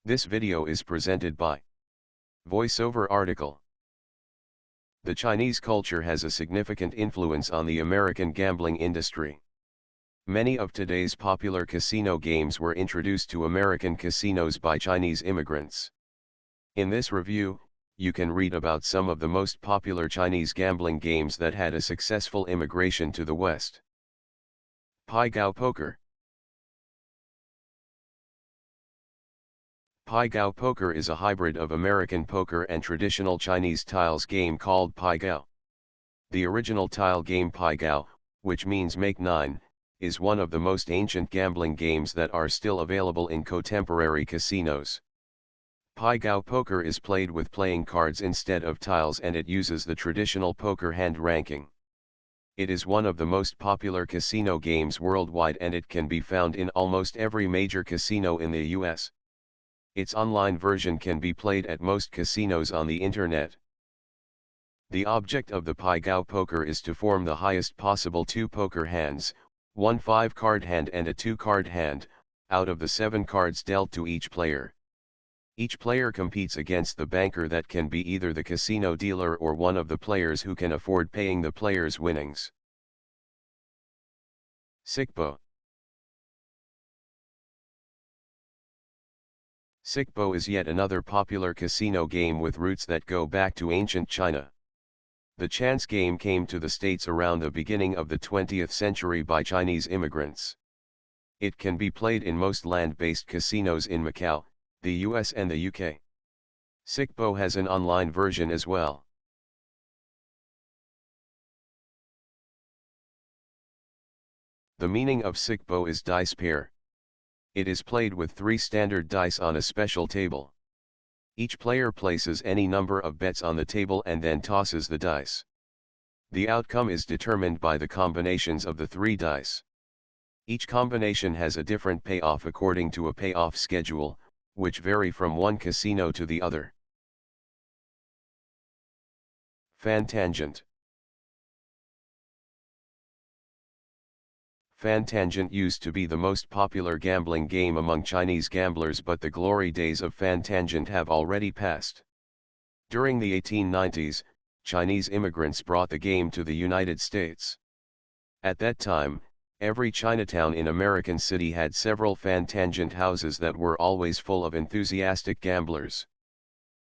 This video is presented by VoiceOver article. The Chinese culture has a significant influence on the American gambling industry. Many of today's popular casino games were introduced to American casinos by Chinese immigrants. In this review, you can read about some of the most popular Chinese gambling games that had a successful immigration to the West. Pai Gow Poker. Pai Gow Poker is a hybrid of American poker and traditional Chinese tiles game called Pai Gow. The original tile game Pai Gow, which means make nine, is one of the most ancient gambling games that are still available in contemporary casinos. Pai Gow Poker is played with playing cards instead of tiles, and it uses the traditional poker hand ranking. It is one of the most popular casino games worldwide, and it can be found in almost every major casino in the US. Its online version can be played at most casinos on the internet. The object of the Pai Gow Poker is to form the highest possible two poker hands, one 5-card hand and a 2-card hand, out of the 7 cards dealt to each player. Each player competes against the banker, that can be either the casino dealer or one of the players who can afford paying the player's winnings. Sic-Bo. Sic-Bo is yet another popular casino game with roots that go back to ancient China. The chance game came to the States around the beginning of the 20th century by Chinese immigrants. It can be played in most land-based casinos in Macau, the US and the UK. Sic-Bo has an online version as well. The meaning of Sic-Bo is dice pair. It is played with 3 standard dice on a special table. Each player places any number of bets on the table and then tosses the dice. The outcome is determined by the combinations of the 3 dice. Each combination has a different payoff according to a payoff schedule, which vary from one casino to the other. Fan-Tangent. Fan-Tangent used to be the most popular gambling game among Chinese gamblers, but the glory days of Fan-Tangent have already passed. During the 1890s, Chinese immigrants brought the game to the United States. At that time, every Chinatown in American City had several Fan-Tangent houses that were always full of enthusiastic gamblers.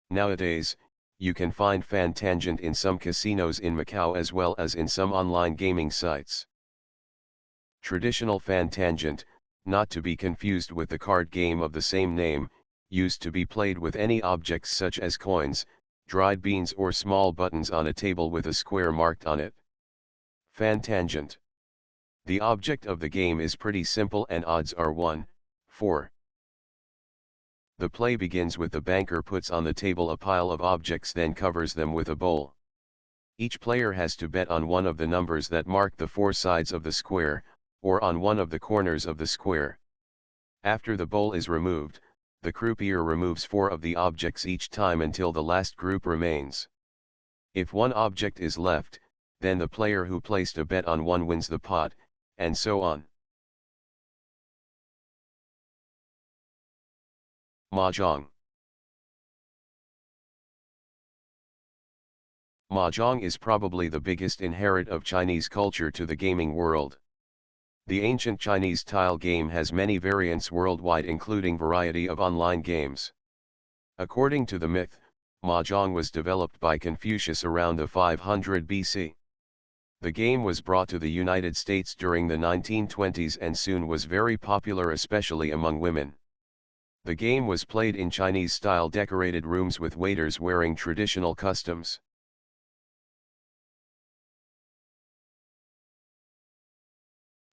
Nowadays, you can find Fan-Tangent in some casinos in Macau as well as in some online gaming sites. Traditional Fan-Tangent, not to be confused with the card game of the same name, used to be played with any objects such as coins, dried beans or small buttons on a table with a square marked on it. Fan-Tangent. The object of the game is pretty simple and odds are 1, 4. The play begins with the banker puts on the table a pile of objects, then covers them with a bowl. Each player has to bet on one of the numbers that mark the 4 sides of the square, or on one of the corners of the square. After the bowl is removed, the croupier removes 4 of the objects each time until the last group remains. If one object is left, then the player who placed a bet on one wins the pot, and so on. Mahjong. Mahjong is probably the biggest inherit of Chinese culture to the gaming world. The ancient Chinese tile game has many variants worldwide, including variety of online games. According to the myth, Mahjong was developed by Confucius around the 500 BC. The game was brought to the United States during the 1920s and soon was very popular, especially among women. The game was played in Chinese-style decorated rooms with waiters wearing traditional costumes.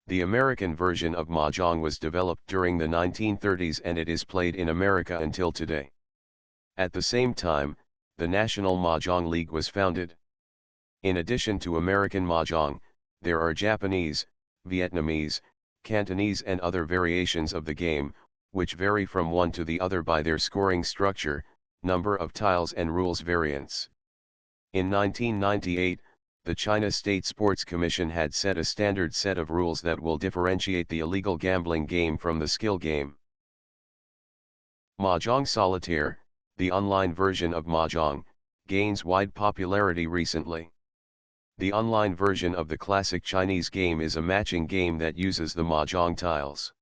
The American version of Mahjong was developed during the 1930s and it is played in America until today. At the same time, the National Mahjong League was founded. In addition to American Mahjong, there are Japanese, Vietnamese, Cantonese and other variations of the game, which vary from one to the other by their scoring structure, number of tiles and rules variants. In 1998, the China State Sports Commission had set a standard set of rules that will differentiate the illegal gambling game from the skill game. Mahjong Solitaire, the online version of Mahjong, gains wide popularity recently. The online version of the classic Chinese game is a matching game that uses the Mahjong tiles.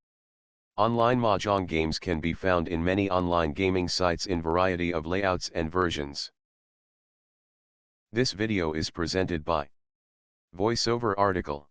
Online Mahjong games can be found in many online gaming sites in variety of layouts and versions. This video is presented by VoiceOver article.